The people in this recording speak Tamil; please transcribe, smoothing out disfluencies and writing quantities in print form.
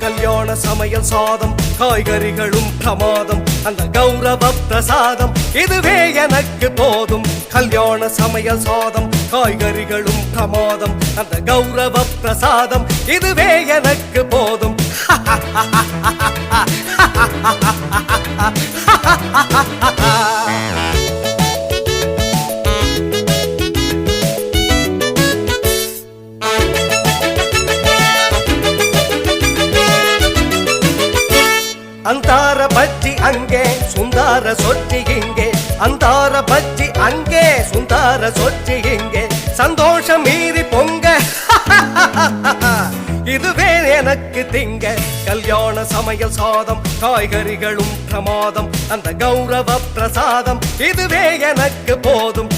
கல்யாண சமையல் சாதம் காய்கறிகளும் பிரமாதம் அந்த கௌரவ பிரசாதம் இதுவே எனக்கு போதும் கல்யாண சமையல் சாதம் காய்கறிகளும் பிரமாதம் அந்த கௌரவ பிரசாதம் இதுவே எனக்கு போதும் ಅಂತಾರ ಬಜ್ಜಿ ಅಂಗೆ ಸುಂದರ ಸೊಚ್ಚಿ ಹಿಂಗೆ ಅಂತಾರ ಬಜ್ಜಿ ಅಂಗೆ ಸುಂದರ ಸೊಚ್ಚಿ ಹಿಂಗೆ சந்தோஷ மீறி பொங்க இதுவே எனக்கு திங்க கல்யாண சமையல் சாதம் காய்கறிகளும் பிரமாதம் அந்த கௌரவ பிரசாதம் இதுவே எனக்கு போதும்